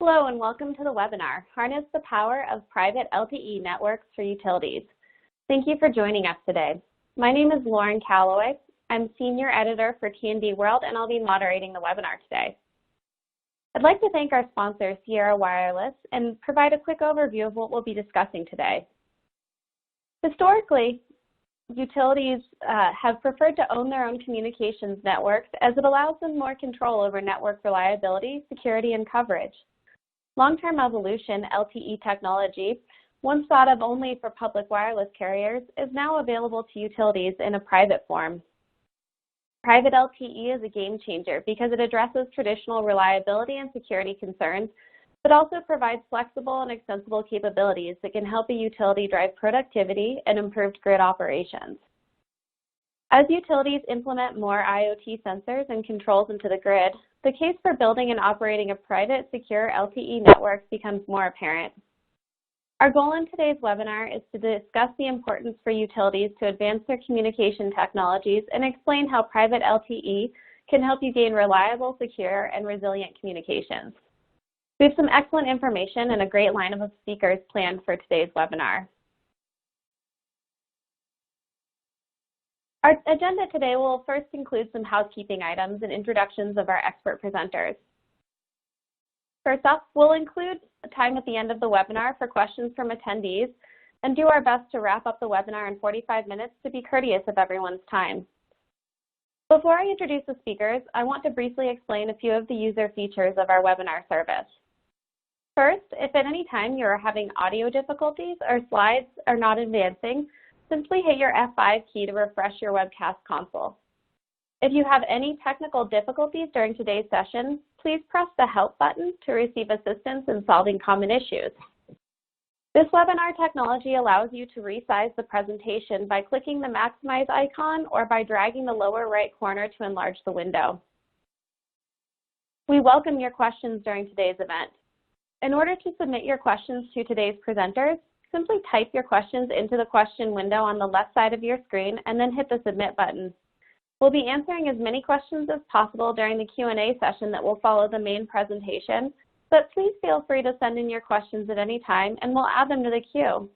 Hello and welcome to the webinar, Harness the Power of Private LTE Networks for Utilities. Thank you for joining us today. My name is Lauren Calloway. I'm Senior Editor for T&D World and I'll be moderating the webinar today. I'd like to thank our sponsor, Sierra Wireless, and provide a quick overview of what we'll be discussing today. Historically, utilities have preferred to own their own communications networks as it allows them more control over network reliability, security, and coverage. Long-term evolution, LTE technology, once thought of only for public wireless carriers, is now available to utilities in a private form. Private LTE is a game changer because it addresses traditional reliability and security concerns, but also provides flexible and extensible capabilities that can help a utility drive productivity and improved grid operations. As utilities implement more IoT sensors and controls into the grid, the case for building and operating a private, secure LTE network becomes more apparent. Our goal in today's webinar is to discuss the importance for utilities to advance their communication technologies and explain how private LTE can help you gain reliable, secure, and resilient communications. We have some excellent information and a great lineup of speakers planned for today's webinar. Our agenda today will first include some housekeeping items and introductions of our expert presenters. First off, we'll include time at the end of the webinar for questions from attendees and do our best to wrap up the webinar in 45 minutes to be courteous of everyone's time. Before I introduce the speakers, I want to briefly explain a few of the user features of our webinar service. First, if at any time you are having audio difficulties or slides are not advancing, simply hit your F5 key to refresh your webcast console. If you have any technical difficulties during today's session, please press the Help button to receive assistance in solving common issues. This webinar technology allows you to resize the presentation by clicking the Maximize icon or by dragging the lower right corner to enlarge the window. We welcome your questions during today's event. In order to submit your questions to today's presenters, simply type your questions into the question window on the left side of your screen and then hit the Submit button. We'll be answering as many questions as possible during the Q&A session that will follow the main presentation, but please feel free to send in your questions at any time and we'll add them to the queue.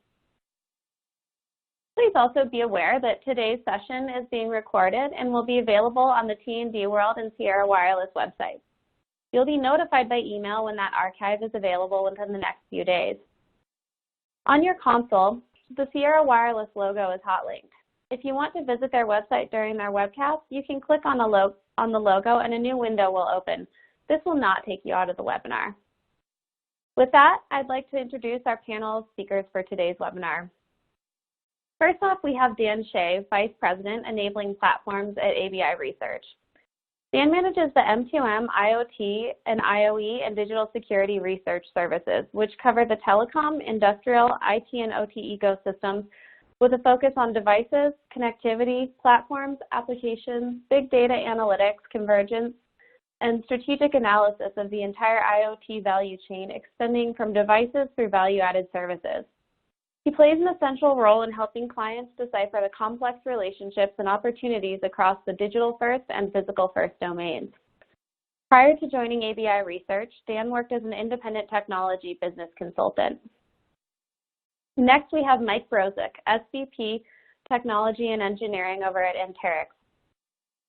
Please also be aware that today's session is being recorded and will be available on the T&D World and Sierra Wireless websites. You'll be notified by email when that archive is available within the next few days. On your console, the Sierra Wireless logo is hot linked. If you want to visit their website during their webcast, you can click on the logo and a new window will open. This will not take you out of the webinar. With that, I'd like to introduce our panel of speakers for today's webinar. First off, we have Dan Shea, Vice President, Enabling Platforms at ABI Research. Dan manages the M2M, IoT, and IoE and digital security research services, which cover the telecom, industrial, IT, and OT ecosystems with a focus on devices, connectivity, platforms, applications, big data analytics, convergence, and strategic analysis of the entire IoT value chain extending from devices through value-added services. He plays an essential role in helping clients decipher the complex relationships and opportunities across the digital first and physical first domains. Prior to joining ABI Research, Dan worked as an independent technology business consultant. Next, we have Mike Brozick, SVP Technology and Engineering over at Anterix.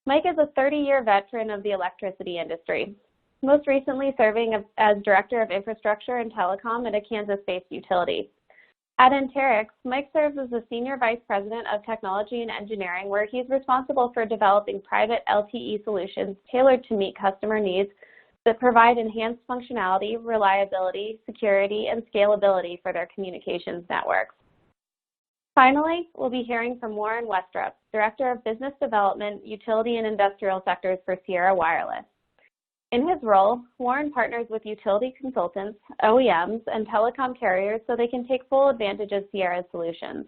Mike is a 30-year veteran of the electricity industry, most recently serving as Director of Infrastructure and Telecom at a Kansas-based utility. At Anterix, Mike serves as the Senior Vice President of Technology and Engineering, where he's responsible for developing private LTE solutions tailored to meet customer needs that provide enhanced functionality, reliability, security, and scalability for their communications networks. Finally, we'll be hearing from Warren Westrup, Director of Business Development, Utility and Industrial Sectors for Sierra Wireless. In his role, Warren partners with utility consultants, OEMs, and telecom carriers so they can take full advantage of Sierra's solutions.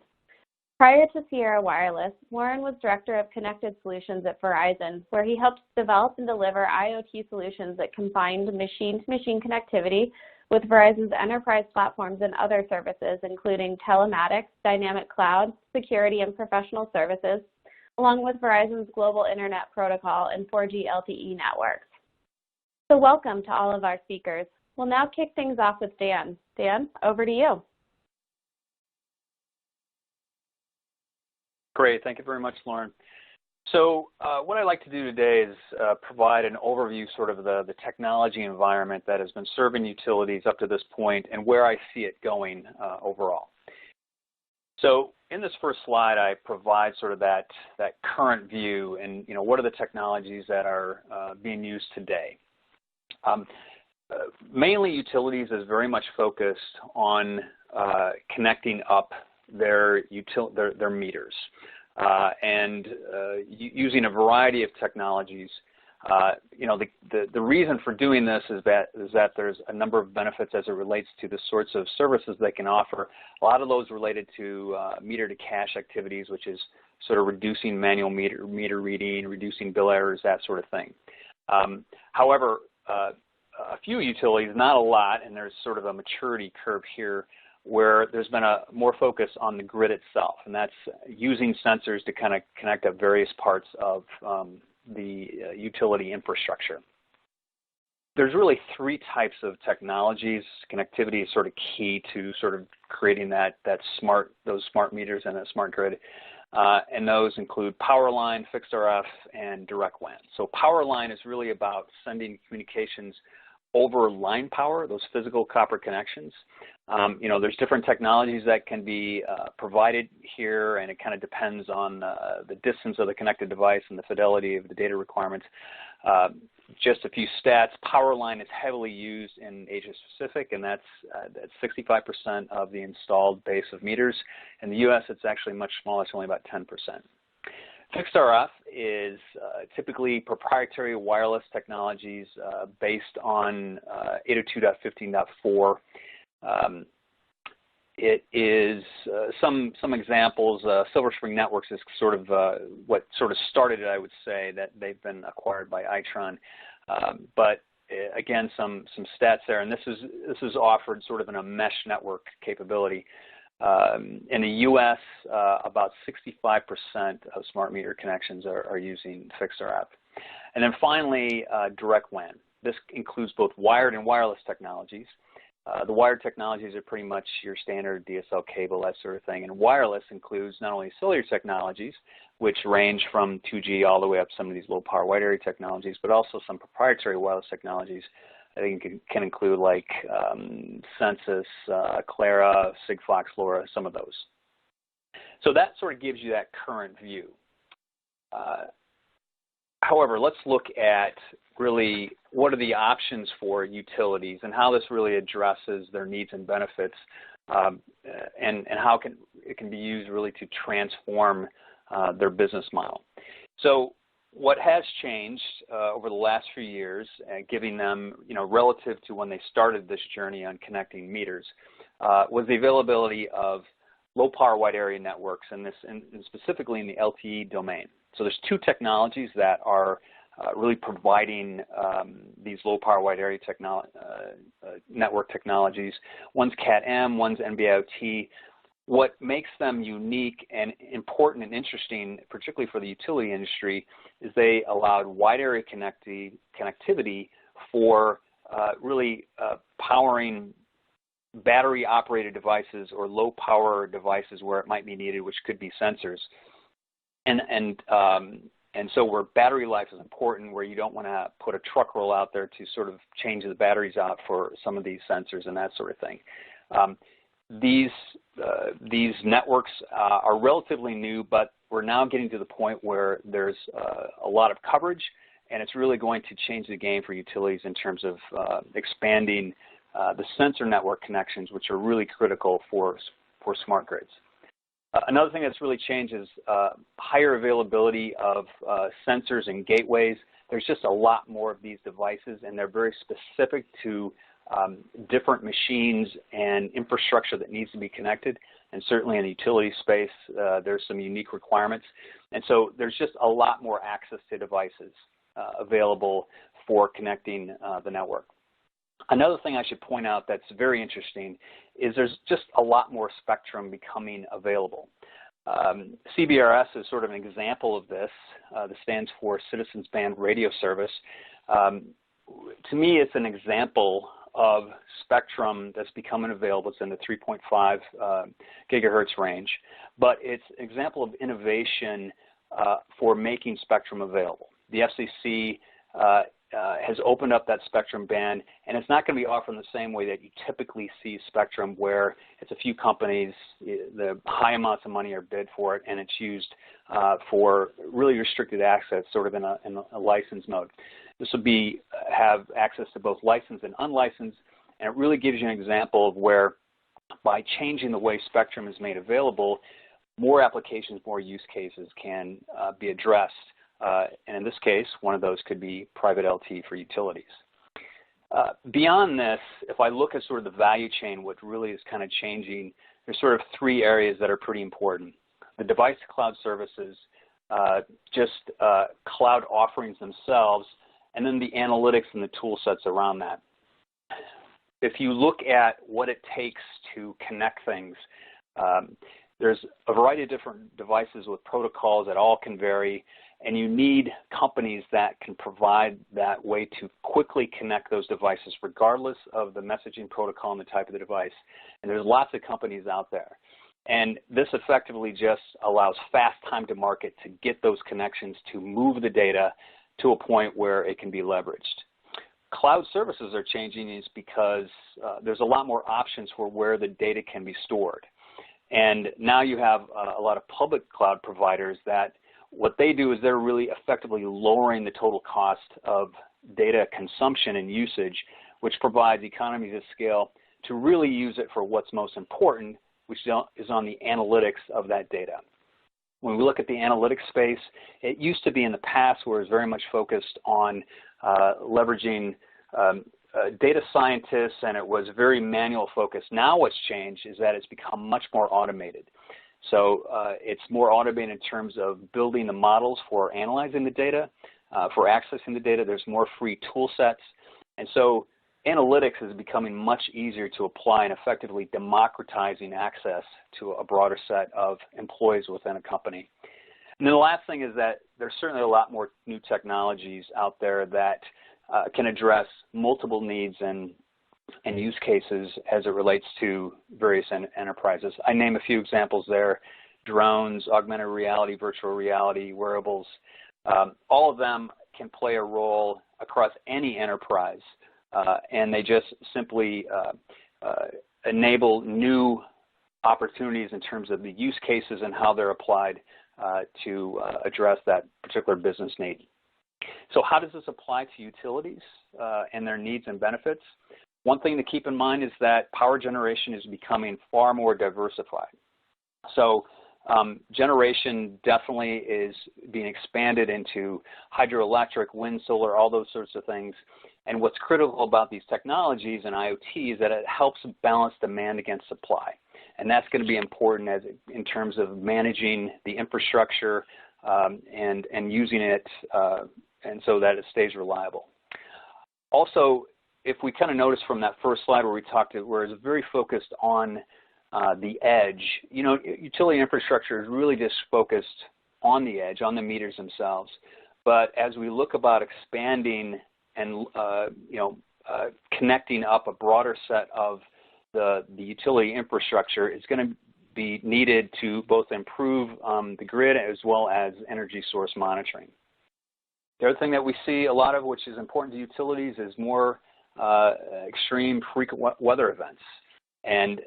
Prior to Sierra Wireless, Warren was Director of Connected Solutions at Verizon, where he helped develop and deliver IoT solutions that combined machine-to-machine connectivity with Verizon's enterprise platforms and other services, including telematics, dynamic cloud, security, and professional services, along with Verizon's global internet protocol and 4G LTE networks. So welcome to all of our speakers. We'll now kick things off with Dan. Dan, over to you. Great, thank you very much, Lauren. So what I'd like to do today is provide an overview sort of the technology environment that has been serving utilities up to this point and where I see it going overall. So in this first slide, I provide sort of that current view and, what are the technologies that are being used today. Mainly utilities is very much focused on connecting up their meters. And using a variety of technologies. The reason for doing this is that there's a number of benefits as it relates to the sorts of services they can offer. A lot of those related to meter-to-cash activities, which is sort of reducing manual meter reading, reducing bill errors, that sort of thing. However, a few utilities, not a lot, and there's sort of a maturity curve here, where there's been a more focus on the grid itself, and that's using sensors to kind of connect up various parts of the utility infrastructure. There's really three types of technologies. Connectivity is sort of key to sort of creating those smart meters and that smart grid, and those include power line, fixed RF, and direct WAN. So power line is really about sending communications over line power, those physical copper connections. There's different technologies that can be provided here, and it kind of depends on the distance of the connected device and the fidelity of the data requirements. Just a few stats. Power line is heavily used in Asia Pacific, and that's 65% of the installed base of meters. In the U.S., it's actually much smaller. It's only about 10%. Fixed RF is typically proprietary wireless technologies based on 802.15.4. It is some examples. Silver Spring Networks is sort of what sort of started it, I would say, that they've been acquired by Itron. But again, some stats there, and this is offered sort of in a mesh network capability. In the U.S., about 65% of smart meter connections are using fixed RF. And then finally, direct WAN. This includes both wired and wireless technologies. The wired technologies are pretty much your standard DSL cable, that sort of thing. And wireless includes not only cellular technologies, which range from 2G all the way up some of these low power wide area technologies, but also some proprietary wireless technologies. I think it can include like Census, Clara, Sigfox, LoRa, some of those. So that sort of gives you that current view. However, let's look at really what are the options for utilities and how this really addresses their needs and benefits, and how it can be used really to transform their business model. So what has changed over the last few years, giving them, relative to when they started this journey on connecting meters, was the availability of low power wide area networks, and specifically in the LTE domain. So there's two technologies that are really providing these low power wide area network technologies. One's Cat-M, one's NB-IoT. What makes them unique and important and interesting, particularly for the utility industry, is they allowed wide area connectivity for really powering battery operated devices or low power devices where it might be needed, which could be sensors. And so where battery life is important, where you don't want to put a truck roll out there to sort of change the batteries out for some of these sensors and that sort of thing. These networks are relatively new, but we're now getting to the point where there's a lot of coverage, and it's really going to change the game for utilities in terms of expanding the sensor network connections, which are really critical for smart grids. Another thing that's really changed is higher availability of sensors and gateways. There's just a lot more of these devices, and they're very specific to different machines and infrastructure that needs to be connected. And certainly in the utility space, there's some unique requirements. And so there's just a lot more access to devices available for connecting the network. Another thing I should point out that's very interesting is there's just a lot more spectrum becoming available. CBRS is sort of an example of this. This stands for Citizens Band Radio Service. To me, it's an example of spectrum that's becoming available. It's in the 3.5 gigahertz range, but it's an example of innovation for making spectrum available. The FCC has opened up that spectrum band, and it's not going to be offered in the same way that you typically see spectrum, where it's a few companies, the high amounts of money are bid for it, and it's used for really restricted access, sort of in a license mode. This will have access to both licensed and unlicensed, and it really gives you an example of where, by changing the way spectrum is made available, more applications, more use cases can be addressed. And in this case, one of those could be private LTE for utilities. Beyond this, if I look at sort of the value chain, what really is kind of changing, there's sort of three areas that are pretty important. The device-to-cloud services, cloud offerings themselves, and then the analytics and the tool sets around that. If you look at what it takes to connect things, there's a variety of different devices with protocols that all can vary, and you need companies that can provide that way to quickly connect those devices regardless of the messaging protocol and the type of the device. And there's lots of companies out there. And this effectively just allows fast time to market to get those connections to move the data to a point where it can be leveraged. Cloud services are changing is because there's a lot more options for where the data can be stored. And now you have a lot of public cloud providers that what they do is they're really effectively lowering the total cost of data consumption and usage, which provides economies of scale to really use it for what's most important, which is on the analytics of that data. When we look at the analytics space, it used to be in the past where it was very much focused on leveraging data scientists, and it was very manual focused. Now what's changed is that it's become much more automated. So it's more automated in terms of building the models for analyzing the data, for accessing the data. There's more free tool sets. And so analytics is becoming much easier to apply and effectively democratizing access to a broader set of employees within a company. And then the last thing is that there's certainly a lot more new technologies out there that can address multiple needs and use cases as it relates to various enterprises. I name a few examples there: drones, augmented reality, virtual reality, wearables. All of them can play a role across any enterprise, and they just simply enable new opportunities in terms of the use cases and how they're applied to address that particular business need. So how does this apply to utilities and their needs and benefits? One thing to keep in mind is that power generation is becoming far more diversified. So generation definitely is being expanded into hydroelectric, wind, solar, all those sorts of things. And what's critical about these technologies and IoT is that it helps balance demand against supply. And that's going to be important in terms of managing the infrastructure and using it and so that it stays reliable. Also, if we kind of notice from that first slide where we talked to, where it's very focused on the edge, you know, utility infrastructure is really just focused on the edge, on the meters themselves. But as we look about expanding and connecting up a broader set of the utility infrastructure, it's going to be needed to both improve the grid as well as energy source monitoring. The other thing that we see a lot of, which is important to utilities, is more extreme frequent weather events. And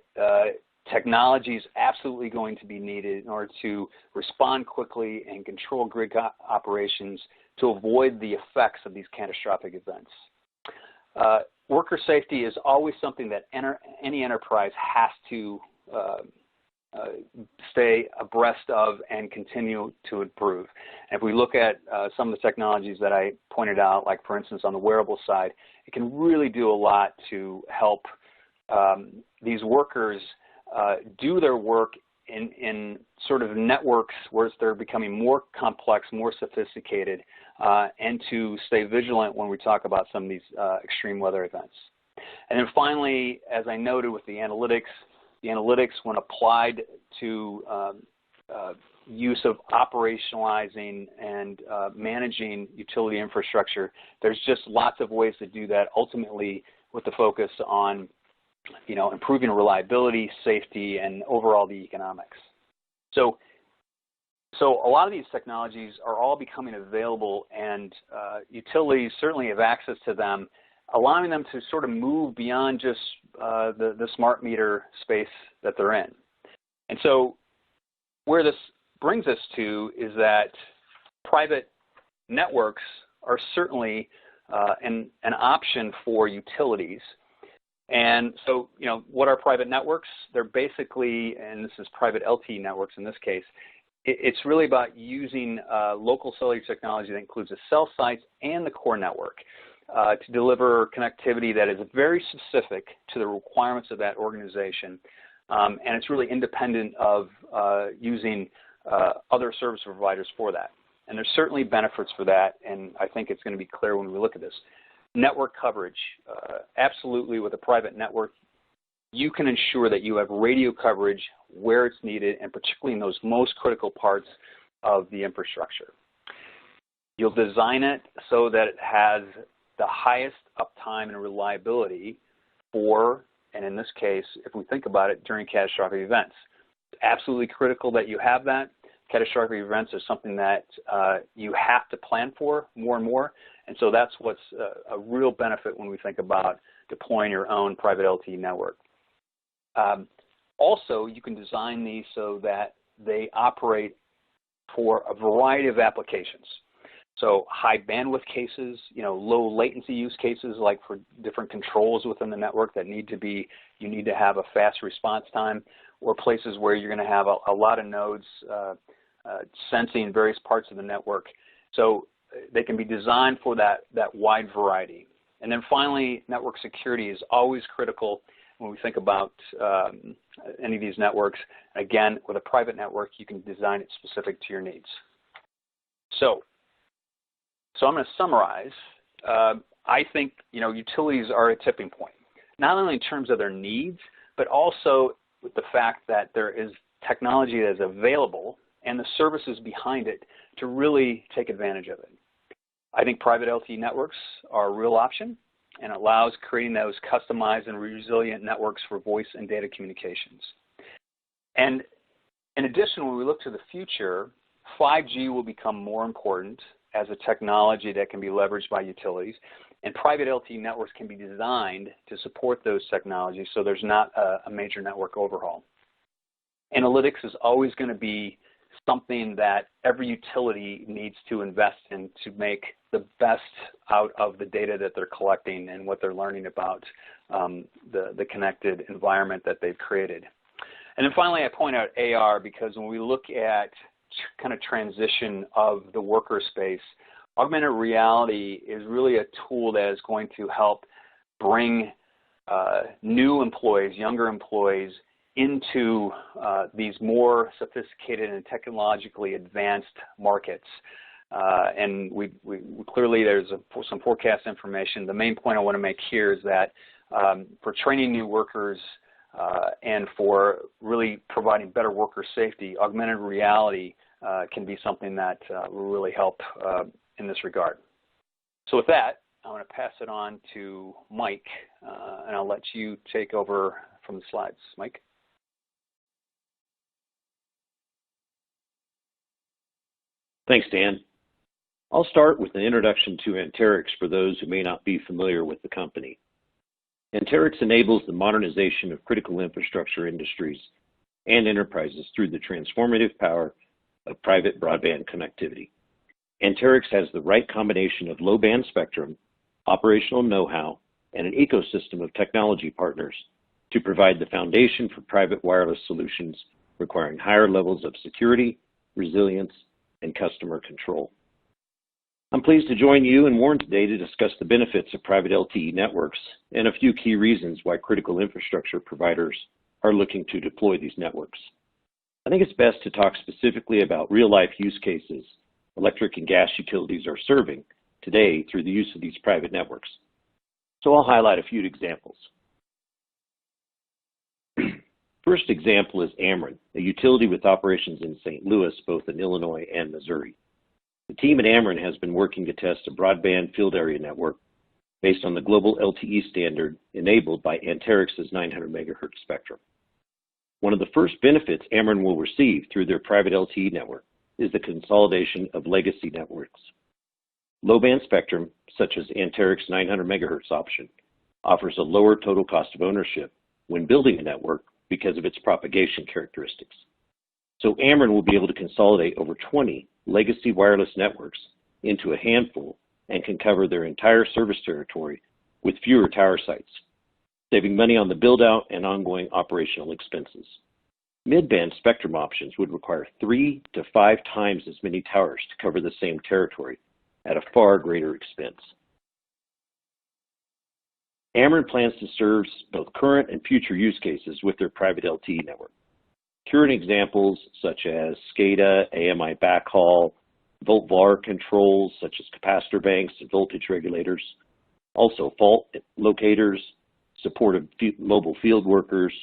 technology is absolutely going to be needed in order to respond quickly and control grid operations to avoid the effects of these catastrophic events. Worker safety is always something that any enterprise has to stay abreast of and continue to improve. And if we look at some of the technologies that I pointed out, like for instance on the wearable side, it can really do a lot to help these workers do their work in sort of networks where they're becoming more complex, more sophisticated, and to stay vigilant when we talk about some of these extreme weather events. And then finally, as I noted with the analytics when applied to use of operationalizing and managing utility infrastructure, there's just lots of ways to do that, ultimately with the focus on, improving reliability, safety, and overall the economics. So a lot of these technologies are all becoming available, and utilities certainly have access to them, allowing them to sort of move beyond just the smart meter space that they're in. And so where this brings us to is that private networks are certainly an option for utilities. And so, what are private networks? They're basically, and this is private LTE networks in this case, it's really about using local cellular technology that includes the cell sites and the core network to deliver connectivity that is very specific to the requirements of that organization. And it's really independent of using other service providers for that. And there's certainly benefits for that, and I think it's going to be clear when we look at this. Network coverage, absolutely with a private network, you can ensure that you have radio coverage where it's needed, and particularly in those most critical parts of the infrastructure. You'll design it so that it has the highest uptime and reliability for, and in this case, if we think about it, during catastrophic events. It's absolutely critical that you have that. Catastrophic events are something that you have to plan for more and more, and so that's what's a real benefit when we think about deploying your own private LTE network. Also, you can design these so that they operate for a variety of applications. So high bandwidth cases, low latency use cases, like for different controls within the network that you need to have a fast response time, or places where you're going to have a lot of nodes sensing various parts of the network. So they can be designed for that wide variety. And then finally, network security is always critical when we think about any of these networks. Again, with a private network, you can design it specific to your needs. So I'm going to summarize. I think utilities are at a tipping point, not only in terms of their needs, but also with the fact that there is technology that is available and the services behind it to really take advantage of it. I think private LTE networks are a real option, and allows creating those customized and resilient networks for voice and data communications. And in addition, when we look to the future, 5G will become more important as a technology that can be leveraged by utilities, and private LTE networks can be designed to support those technologies so there's not a major network overhaul. Analytics is always going to be something that every utility needs to invest in to make the best out of the data that they're collecting and what they're learning about the connected environment that they've created. And then finally, I point out AR because when we look at kind of transition of the worker space, augmented reality is really a tool that is going to help bring new employees, younger employees, into these more sophisticated and technologically advanced markets. And we clearly there's some forecast information. The main point I want to make here is that for training new workers and for really providing better worker safety, augmented reality can be something that will really help in this regard. So with that, I want to pass it on to Mike, and I'll let you take over from the slides. Mike? Thanks, Dan. I'll start with an introduction to Anterix for those who may not be familiar with the company. Anterix enables the modernization of critical infrastructure industries and enterprises through the transformative power of private broadband connectivity. Anterix has the right combination of low-band spectrum, operational know-how, and an ecosystem of technology partners to provide the foundation for private wireless solutions requiring higher levels of security, resilience, and customer control. I'm pleased to join you and Warren today to discuss the benefits of private LTE networks and a few key reasons why critical infrastructure providers are looking to deploy these networks. I think it's best to talk specifically about real-life use cases electric and gas utilities are serving today through the use of these private networks. So I'll highlight a few examples. First example is Ameren, a utility with operations in St. Louis, both in Illinois and Missouri. The team at Ameren has been working to test a broadband field area network based on the global LTE standard enabled by Anterix's 900 megahertz spectrum. One of the first benefits Ameren will receive through their private LTE network is the consolidation of legacy networks. Low-band spectrum, such as Anterix's 900 megahertz option, offers a lower total cost of ownership when building a network because of its propagation characteristics. So Ameren will be able to consolidate over 20 legacy wireless networks into a handful and can cover their entire service territory with fewer tower sites, saving money on the build-out and ongoing operational expenses. Mid-band spectrum options would require 3 to 5 times as many towers to cover the same territory at a far greater expense. Ameren plans to serve both current and future use cases with their private LTE network. Current examples such as SCADA, AMI backhaul, volt-VAR controls such as capacitor banks and voltage regulators, also fault locators, support of mobile field workers,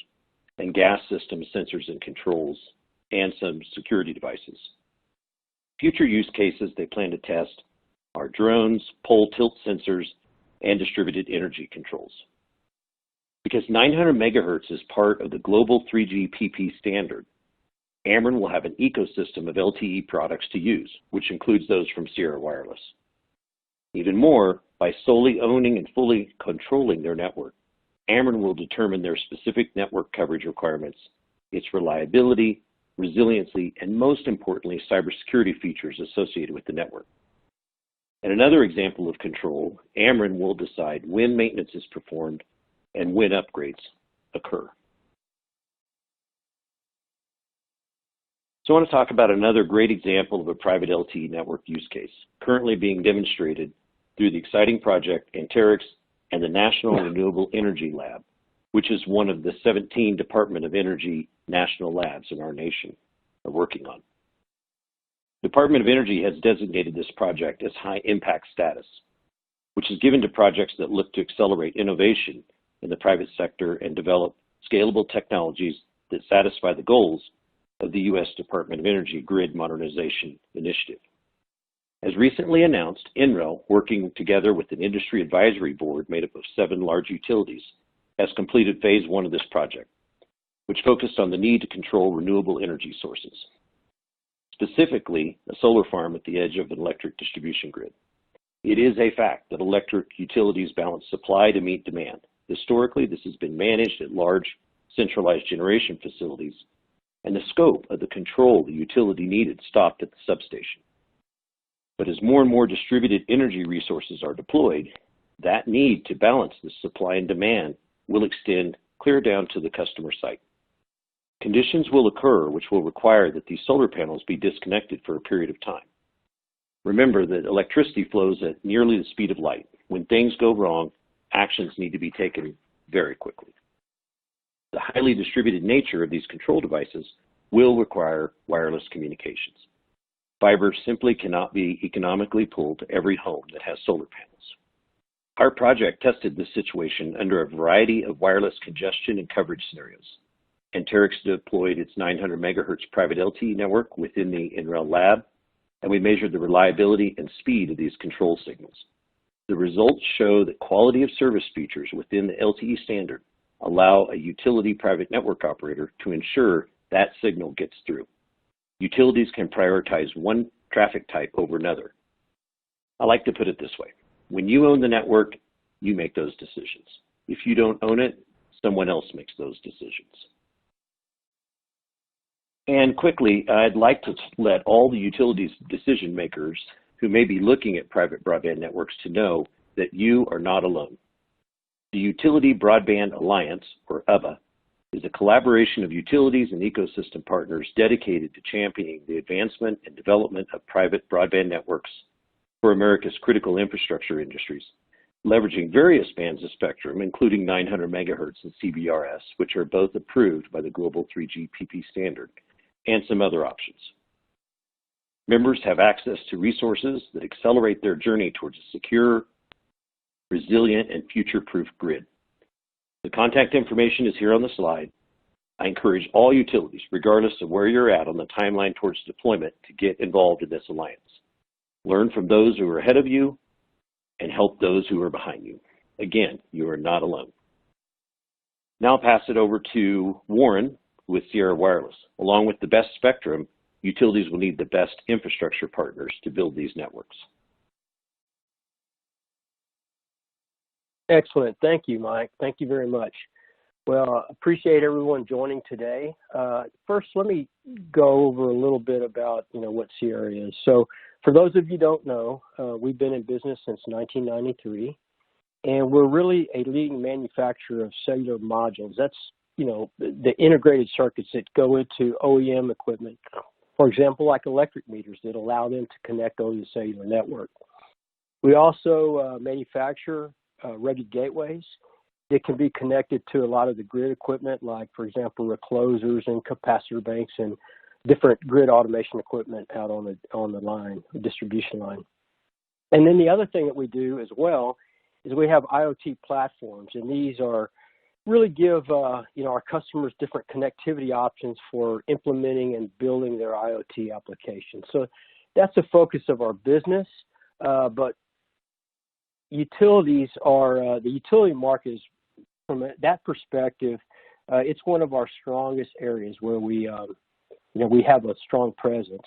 and gas system sensors and controls, and some security devices. Future use cases they plan to test are drones, pole tilt sensors, and distributed energy controls. Because 900 megahertz is part of the global 3GPP standard, Ameren will have an ecosystem of LTE products to use, which includes those from Sierra Wireless. Even more, by solely owning and fully controlling their network, Ameren will determine their specific network coverage requirements, its reliability, resiliency, and most importantly, cybersecurity features associated with the network. And another example of control, Ameren will decide when maintenance is performed and when upgrades occur. So I want to talk about another great example of a private LTE network use case currently being demonstrated through the exciting project Anterix and the National Renewable Energy Lab, which is one of the 17 Department of Energy national labs in our nation are working on. Department of Energy has designated this project as high impact status, which is given to projects that look to accelerate innovation in the private sector and develop scalable technologies that satisfy the goals of the U.S. Department of Energy Grid Modernization Initiative. As recently announced, NREL, working together with an industry advisory board made up of 7 large utilities, has completed phase 1 of this project, which focused on the need to control renewable energy sources, specifically a solar farm at the edge of an electric distribution grid. It is a fact that electric utilities balance supply to meet demand. Historically, this has been managed at large centralized generation facilities, and the scope of the control the utility needed stopped at the substation. But as more and more distributed energy resources are deployed, that need to balance the supply and demand will extend clear down to the customer site. Conditions will occur which will require that these solar panels be disconnected for a period of time. Remember that electricity flows at nearly the speed of light. When things go wrong, actions need to be taken very quickly. The highly distributed nature of these control devices will require wireless communications. Fiber simply cannot be economically pulled to every home that has solar panels. Our project tested this situation under a variety of wireless congestion and coverage scenarios. Anterix deployed its 900 megahertz private LTE network within the NREL lab, and we measured the reliability and speed of these control signals. The results show that quality of service features within the LTE standard allow a utility private network operator to ensure that signal gets through. Utilities can prioritize one traffic type over another. I like to put it this way. When you own the network, you make those decisions. If you don't own it, someone else makes those decisions. And quickly, I'd like to let all the utilities decision makers who may be looking at private broadband networks to know that you are not alone. The Utility Broadband Alliance, or UBA, is a collaboration of utilities and ecosystem partners dedicated to championing the advancement and development of private broadband networks for America's critical infrastructure industries, leveraging various bands of spectrum, including 900 megahertz and CBRS, which are both approved by the global 3GPP standard, and some other options. Members have access to resources that accelerate their journey towards a secure, resilient, and future-proof grid. The contact information is here on the slide. I encourage all utilities, regardless of where you're at on the timeline towards deployment, to get involved in this alliance. Learn from those who are ahead of you and help those who are behind you. Again, you are not alone. Now I'll pass it over to Warren with Sierra Wireless. Along with the best spectrum, utilities will need the best infrastructure partners to build these networks. Excellent. Thank you, Mike. Thank you very much. Well, appreciate everyone joining today. First, let me go over a little bit about, what Sierra is. So for those of you who don't know, we've been in business since 1993, and we're really a leading manufacturer of cellular modules. That's, the integrated circuits that go into OEM equipment, for example, like electric meters that allow them to connect over the cellular network. We also manufacture rugged gateways that can be connected to a lot of the grid equipment, like, for example, reclosers and capacitor banks and different grid automation equipment out on the line, the distribution line. And then the other thing that we do as well is we have IoT platforms, and these are really give our customers different connectivity options for implementing and building their IoT applications. So that's the focus of our business. But utilities are the utility market is, from that perspective, it's one of our strongest areas where we we have a strong presence.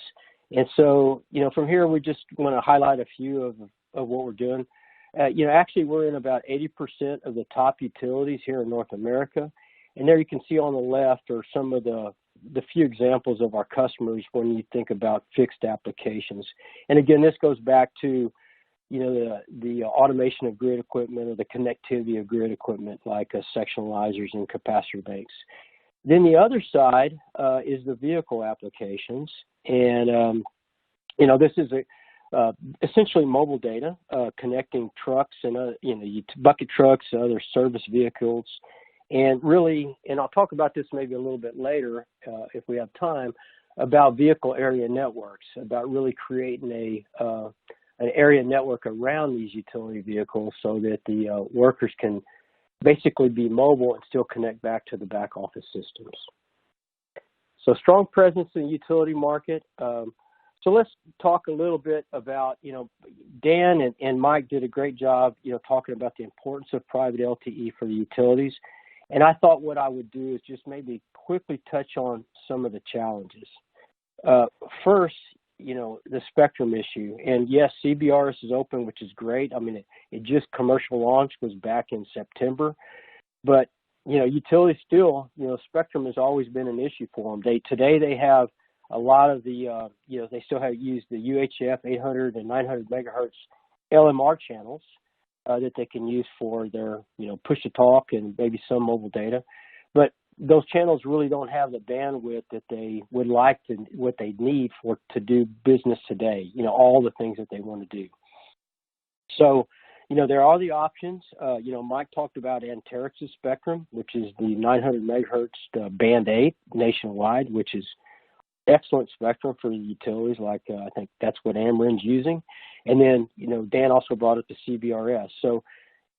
And so from here we just want to highlight a few of what we're doing. Actually, we're in about 80% of the top utilities here in North America. And there you can see on the left are some of the few examples of our customers when you think about fixed applications. And again, this goes back to, the automation of grid equipment or the connectivity of grid equipment like sectionalizers and capacitor banks. Then the other side is the vehicle applications. And, this is essentially mobile data connecting trucks and bucket trucks and other service vehicles, and really, and I'll talk about this maybe a little bit later if we have time, about vehicle area networks, about really creating an area network around these utility vehicles so that the workers can basically be mobile and still connect back to the back office systems. So strong presence in the utility market. So let's talk a little bit about, Dan and Mike did a great job, talking about the importance of private LTE for the utilities. And I thought what I would do is just maybe quickly touch on some of the challenges. First, the spectrum issue. And yes, CBRS is open, which is great. I mean, it just commercial launch was back in September. But, utilities still, spectrum has always been an issue for them. Today they have a lot of the, they still have used the UHF 800 and 900 megahertz LMR channels that they can use for their, push-to-talk and maybe some mobile data. But those channels really don't have the bandwidth that they would like to, what they need to do business today, all the things that they want to do. So, there are the options. Mike talked about Anterix's spectrum, which is the 900 megahertz band 8 nationwide, which is excellent spectrum for the utilities, like I think that's what Amren's using. And then, Dan also brought up the CBRS. So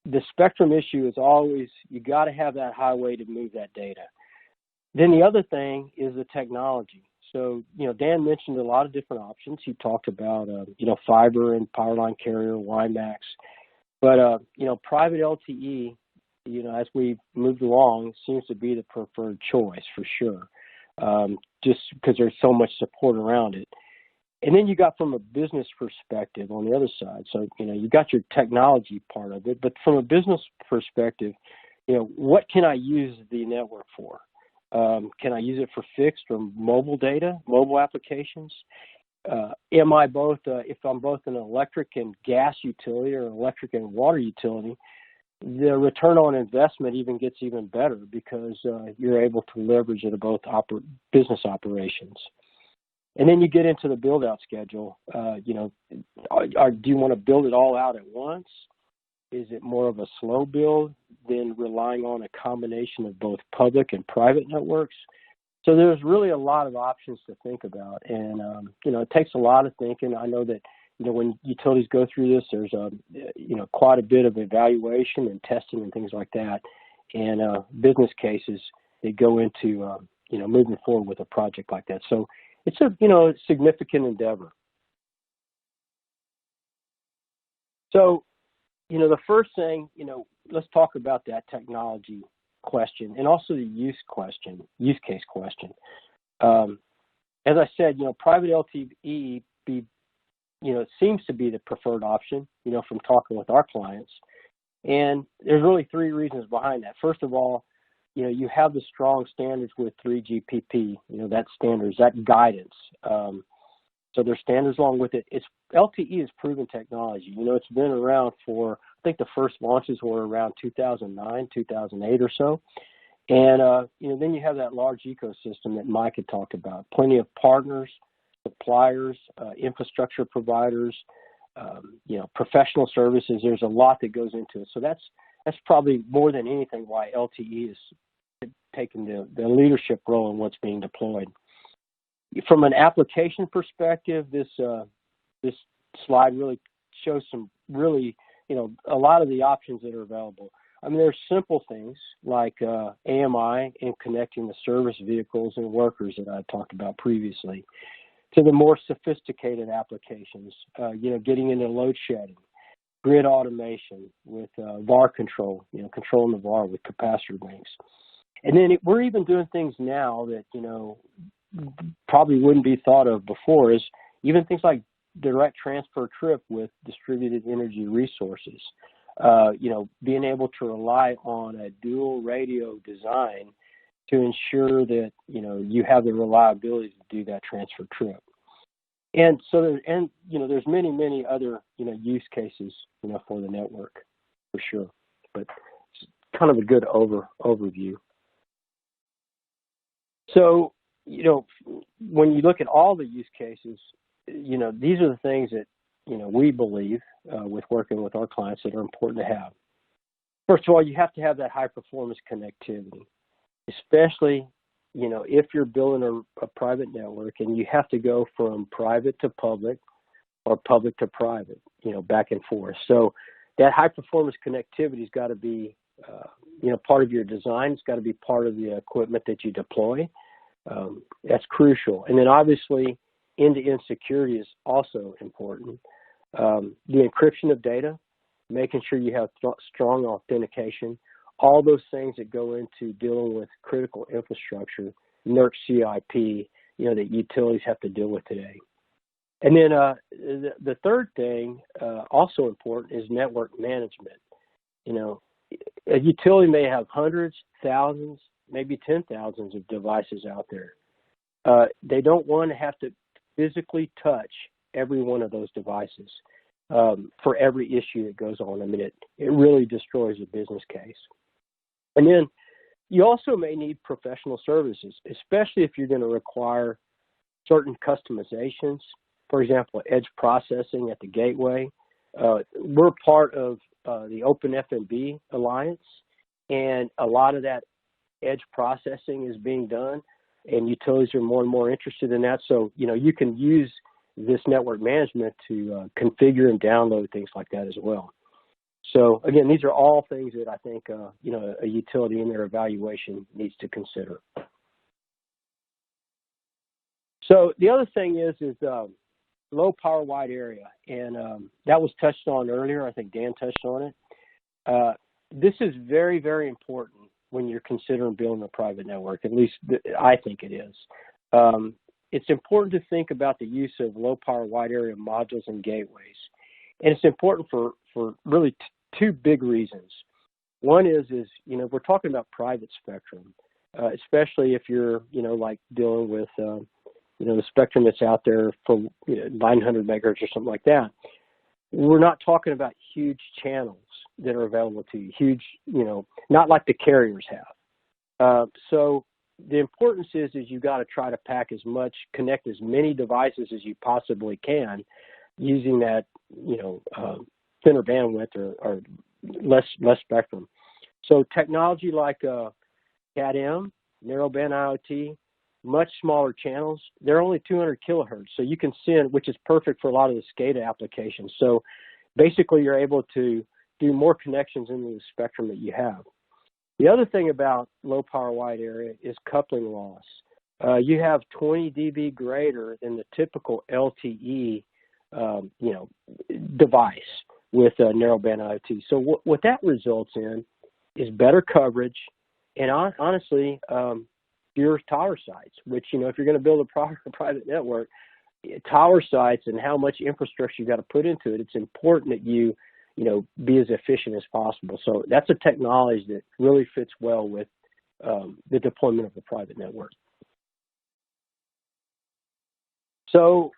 the spectrum issue is always, you got to have that highway to move that data. Then the other thing is the technology. So, Dan mentioned a lot of different options. He talked about, fiber and power line carrier, WiMAX. But, private LTE, as we've moved along, seems to be the preferred choice for sure. Just because there's so much support around it. And then you got from a business perspective on the other side. So, you got your technology part of it, but from a business perspective, what can I use the network for? Can I use it for fixed or mobile data, mobile applications? Am I both, if I'm both an electric and gas utility or electric and water utility, the return on investment even gets even better because you're able to leverage it at both business operations. And then you get into the build out schedule. Do you want to build it all out at once? Is it more of a slow build than relying on a combination of both public and private networks? So there's really a lot of options to think about. And, it takes a lot of thinking. I know that, when utilities go through this, there's, quite a bit of evaluation and testing and things like that. And business cases that go into, moving forward with a project like that. So it's a, significant endeavor. So the first thing, let's talk about that technology question and also the use case question. As I said, private LTE it seems to be the preferred option, from talking with our clients. And there's really three reasons behind that. First of all, you have the strong standards with 3GPP, that standards, that guidance. So there's standards along with it. LTE is proven technology. It's been around for, I think the first launches were around 2009, 2008 or so. And, then you have that large ecosystem that Mike had talked about. Plenty of partners, suppliers, infrastructure providers, professional services. There's a lot that goes into it. So that's probably more than anything why LTE is taking the leadership role in what's being deployed. From an application perspective, this slide really shows some really, a lot of the options that are available. I mean, there's simple things like AMI and connecting the service vehicles and workers that I talked about previously, to the more sophisticated applications, getting into load shedding, grid automation with VAR control, controlling the VAR with capacitor banks. And then we're even doing things now that, probably wouldn't be thought of before, is even things like direct transfer trip with distributed energy resources. Being able to rely on a dual radio design to ensure that, you have the reliability to do that transfer trip. And so, there's many, many other, use cases, for the network, for sure. But it's kind of a good overview. So, when you look at all the use cases, these are the things that, we believe with working with our clients that are important to have. First of all, you have to have that high performance connectivity, especially, if you're building a private network and you have to go from private to public or public to private, back and forth. So that high performance connectivity has got to be, part of your design. It's got to be part of the equipment that you deploy. That's crucial. And then obviously end-to-end security is also important. The encryption of data, making sure you have strong authentication, all those things that go into dealing with critical infrastructure, NERC CIP, that utilities have to deal with today. And then the third thing, also important, is network management. A utility may have hundreds, thousands, maybe 10,000s of devices out there. They don't want to have to physically touch every one of those devices for every issue that goes on. I mean, it really destroys a business case. And then you also may need professional services, especially if you're going to require certain customizations. For example, edge processing at the gateway. We're part of the Open FMB Alliance, and a lot of that edge processing is being done, and utilities are more and more interested in that. So, you can use this network management to configure and download things like that as well. So, again, these are all things that I think, a utility in their evaluation needs to consider. So the other thing is low power wide area, and that was touched on earlier. I think Dan touched on it. This is very, very important when you're considering building a private network. At least I think it is. It's important to think about the use of low power wide area modules and gateways, and it's important for really two big reasons. One is we're talking about private spectrum, especially if you're like dealing with the spectrum that's out there for 900 megahertz or something like that. We're not talking about huge channels that are available to you, huge, not like the carriers have. So the importance is you've got to try to connect as many devices as you possibly can using that, thinner bandwidth or less spectrum. So technology like CAT-M, narrowband IoT, much smaller channels, they're only 200 kilohertz. So you can send, which is perfect for a lot of the SCADA applications. So basically you're able to do more connections into the spectrum that you have. The other thing about low power wide area is coupling loss. You have 20 dB greater than the typical LTE, device. with narrowband IoT. So what that results in is better coverage, and honestly, fewer tower sites, which, if you're going to build a private network, tower sites and how much infrastructure you've got to put into it, it's important that you be as efficient as possible. So that's a technology that really fits well with the deployment of the private network. So,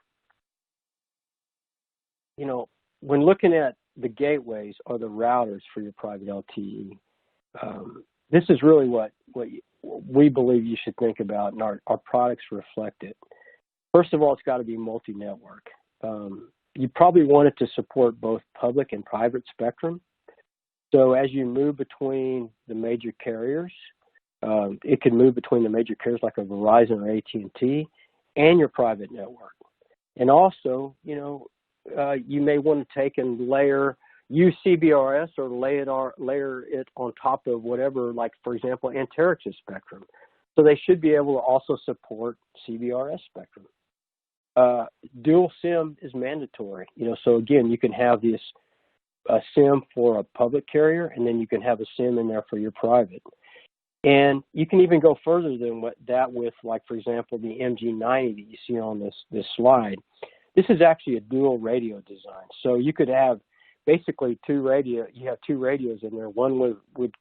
when looking at the gateways or the routers for your private LTE, this is really what we believe you should think about, and our products reflect it. First of all, it's got to be multi-network. You probably want it to support both public and private spectrum. So as you move between the major carriers, it can move between the major carriers like a Verizon or AT&T and your private network. And also, you may want to take and use CBRS or layer it on top of whatever, like, for example, Anterix's spectrum. So they should be able to also support CBRS spectrum. Dual SIM is mandatory. So again, you can have a SIM for a public carrier, and then you can have a SIM in there for your private. And you can even go further than that with, like, for example, the MG90 that you see on this slide. This is actually a dual radio design. So you could have basically two radios in there. One would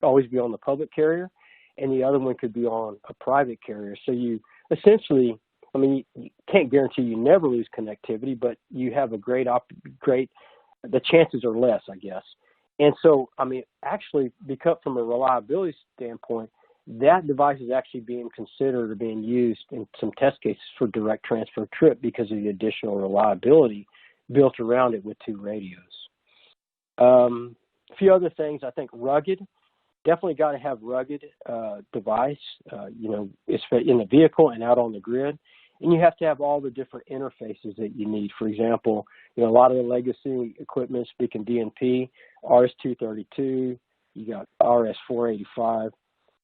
always be on the public carrier, and the other one could be on a private carrier. So you essentially, you can't guarantee you never lose connectivity, but you have a great, the chances are less, I guess. And so, actually, because from a reliability standpoint, that device is actually being considered or being used in some test cases for direct transfer trip because of the additional reliability built around it with two radios. A few other things, I think rugged, definitely got to have rugged device, it's in the vehicle and out on the grid. And you have to have all the different interfaces that you need. For example, a lot of the legacy equipment speaking DNP, RS-232, you got RS-485.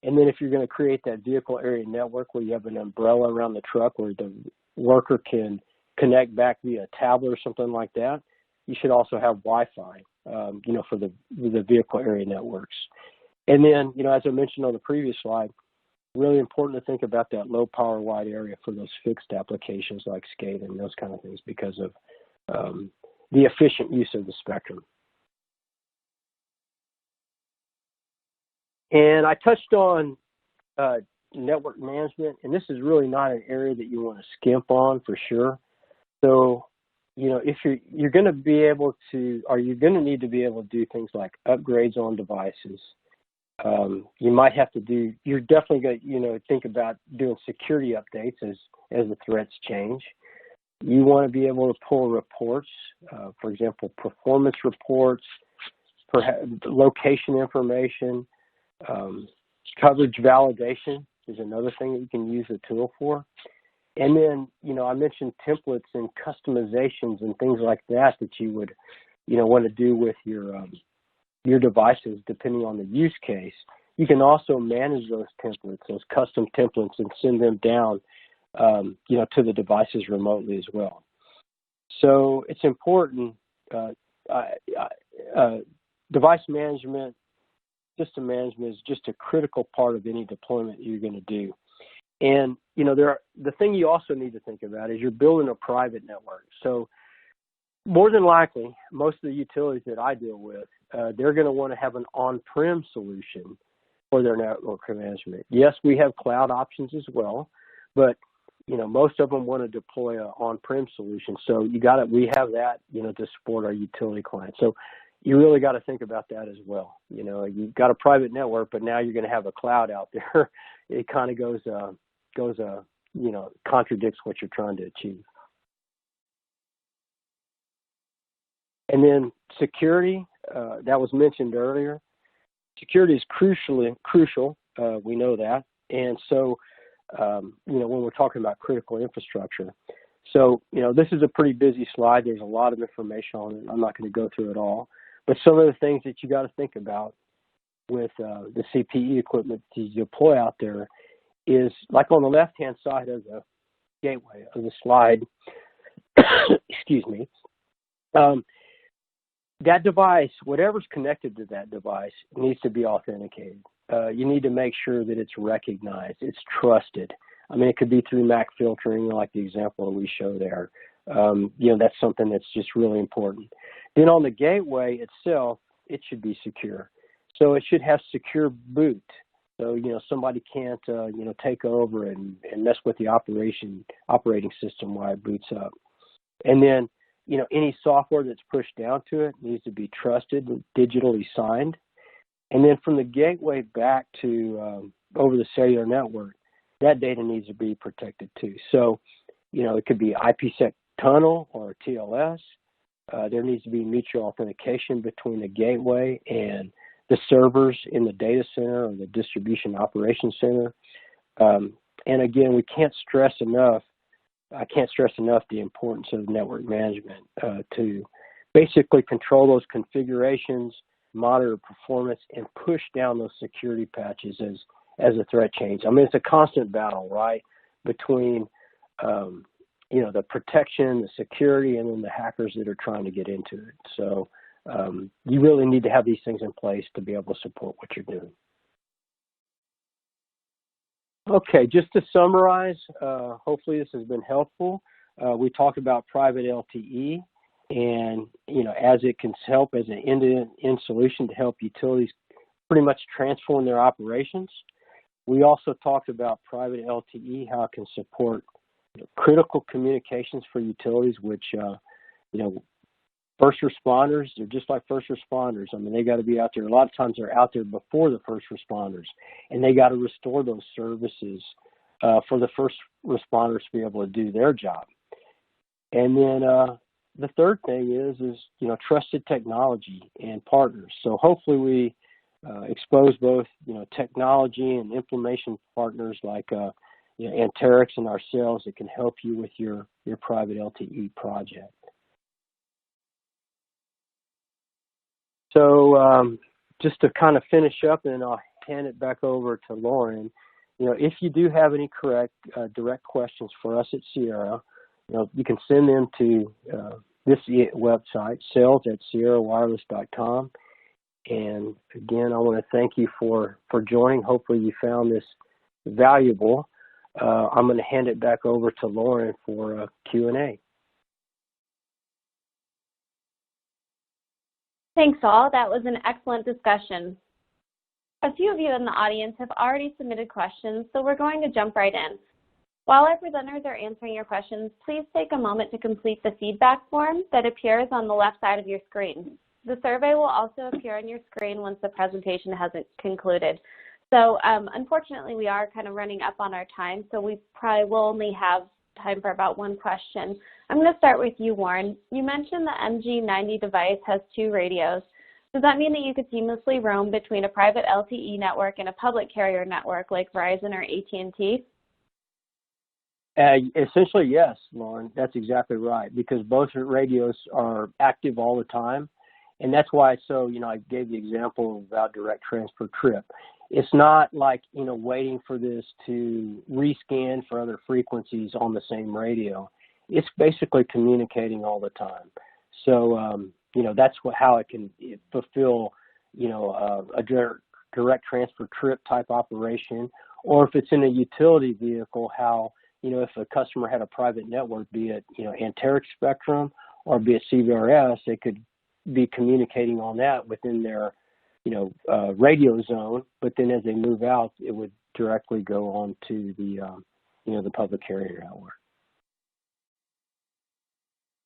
And then if you're going to create that vehicle area network where you have an umbrella around the truck where the worker can connect back via a tablet or something like that, you should also have Wi-Fi, for the vehicle area networks. And then, as I mentioned on the previous slide, really important to think about that low power wide area for those fixed applications like SCADA and those kind of things because of the efficient use of the spectrum. And I touched on network management, and this is really not an area that you want to skimp on for sure. So, if you're going to be able to, or you're going to need to be able to do things like upgrades on devices. You might have to you're definitely going to, think about doing security updates as the threats change. You want to be able to pull reports, for example, performance reports, perhaps location information, coverage validation is another thing that you can use the tool for. And then, I mentioned templates and customizations and things like that you would, want to do with your devices depending on the use case. You can also manage those templates, those custom templates, and send them down, to the devices remotely as well. So it's important. Device management, system management is just a critical part of any deployment you're going to do. And, the thing you also need to think about is you're building a private network. So more than likely, most of the utilities that I deal with, they're going to want to have an on-prem solution for their network management. Yes, we have cloud options as well, but most of them want to deploy an on-prem solution. So we have that, to support our utility clients. So you really got to think about that as well. You've got a private network, but now you're going to have a cloud out there. It kind of contradicts what you're trying to achieve. And then security, that was mentioned earlier. Security is crucial. We know that. And so, when we're talking about critical infrastructure. So, this is a pretty busy slide. There's a lot of information on it. I'm not going to go through it all. But some of the things that you got to think about with the CPE equipment to deploy out there is, like on the left-hand side of the gateway of the slide, excuse me, that device, whatever's connected to that device, needs to be authenticated. You need to make sure that it's recognized, it's trusted. I mean, it could be through MAC filtering, like the example that we show there. That's something that's just really important. Then on the gateway itself, it should be secure. So it should have secure boot. So, somebody can't, take over and mess with the operating system while it boots up. And then, any software that's pushed down to it needs to be trusted, digitally signed. And then from the gateway back to over the cellular network, that data needs to be protected too. So, it could be IPsec tunnel or TLS. There needs to be mutual authentication between the gateway and the servers in the data center or the distribution operations center. And again, I can't stress enough the importance of network management to basically control those configurations, monitor performance, and push down those security patches as a threat change. I mean, it's a constant battle, right, between the protection, the security, and then the hackers that are trying to get into it. So you really need to have these things in place to be able to support what you're doing. Okay, just to summarize, hopefully this has been helpful. We talked about private LTE and, as it can help as an end-to-end solution to help utilities pretty much transform their operations. We also talked about private LTE, how it can support critical communications for utilities, which, first responders, they're just like first responders. I mean, they got to be out there. A lot of times they're out there before the first responders, and they got to restore those services for the first responders to be able to do their job. And then the third thing is trusted technology and partners. So hopefully we expose both, technology and implementation partners like Anterix and ourselves that can help you with your private LTE project. So just to kind of finish up, and I'll hand it back over to Lauren. If you do have any direct questions for us at Sierra, you can send them to this website, sales@sierrawireless.com. And again, I want to thank you for joining. Hopefully you found this valuable. I'm going to hand it back over to Lauren for Q&A. Thanks, all. That was an excellent discussion. A few of you in the audience have already submitted questions, so we're going to jump right in. While our presenters are answering your questions, please take a moment to complete the feedback form that appears on the left side of your screen. The survey will also appear on your screen once the presentation hasn't concluded. So unfortunately, we are kind of running up on our time, so we probably will only have time for about one question. I'm going to start with you, Warren. You mentioned the MG90 device has 2 radios. Does that mean that you could seamlessly roam between a private LTE network and a public carrier network like Verizon or AT&T? Essentially, yes, Lauren. That's exactly right, because both radios are active all the time. And that's why, I gave the example about direct transfer trip. It's not like, waiting for this to rescan for other frequencies on the same radio. It's basically communicating all the time. So, that's how it can fulfill, a direct transfer trip type operation. Or if it's in a utility vehicle, how, if a customer had a private network, be it, Anterix spectrum or be it CBRS, they could be communicating on that within their radio zone, but then as they move out, it would directly go on to the, the public carrier network.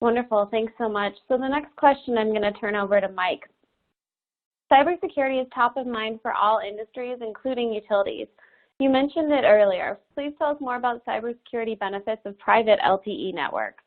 Wonderful. Thanks so much. So the next question I'm going to turn over to Mike. Cybersecurity is top of mind for all industries, including utilities. You mentioned it earlier. Please tell us more about cybersecurity benefits of private LTE networks.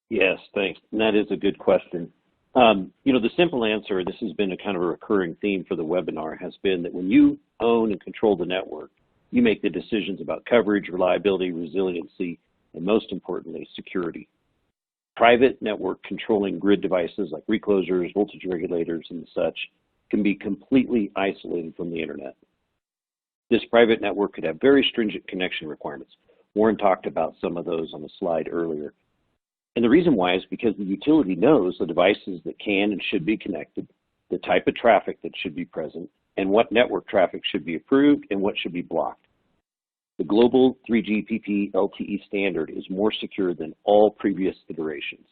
Yes, thanks. And that is a good question. The simple answer, this has been a kind of a recurring theme for the webinar, has been that when you own and control the network, you make the decisions about coverage, reliability, resiliency, and most importantly, security. Private network controlling grid devices like reclosers, voltage regulators, and such can be completely isolated from the internet. This private network could have very stringent connection requirements. Warren talked about some of those on the slide earlier. And the reason why is because the utility knows the devices that can and should be connected, the type of traffic that should be present, and what network traffic should be approved and what should be blocked. The global 3GPP LTE standard is more secure than all previous iterations.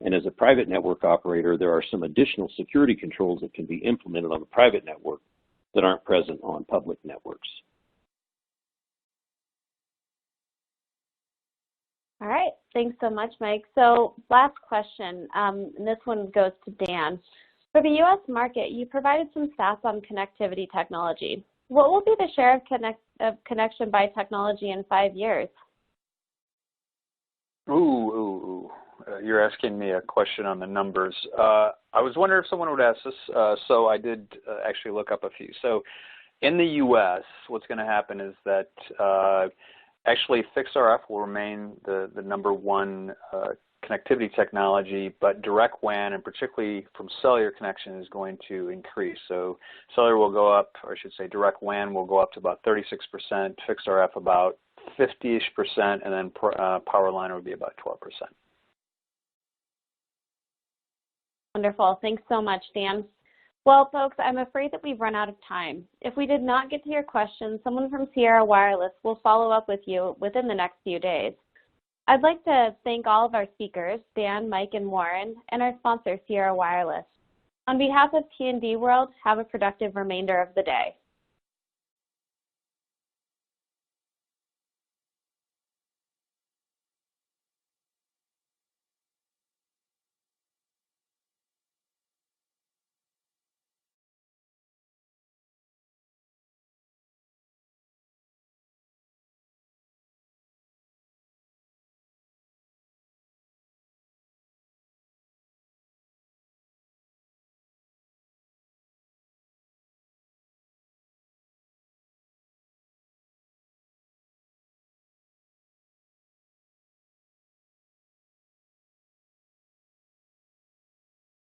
And as a private network operator, there are some additional security controls that can be implemented on a private network that aren't present on public networks. All right, thanks so much, Mike. So last question, and this one goes to Dan. For the U.S. market, you provided some stats on connectivity technology. What will be the share of connection by technology in 5 years? You're asking me a question on the numbers. I was wondering if someone would ask this, so I did actually look up a few. So in the U.S., what's going to happen is that actually fixed RF will remain the number one connectivity technology, but direct WAN, and particularly from cellular connection, is going to increase. So cellular will go up, or I should say direct WAN will go up to about 36%, fixed RF about 50-ish%, and then power line would be about 12%. Wonderful. Thanks so much, Dan. Well, folks, I'm afraid that we've run out of time. If we did not get to your questions, someone from Sierra Wireless will follow up with you within the next few days. I'd like to thank all of our speakers, Dan, Mike, and Warren, and our sponsor, Sierra Wireless. On behalf of T&D World, have a productive remainder of the day.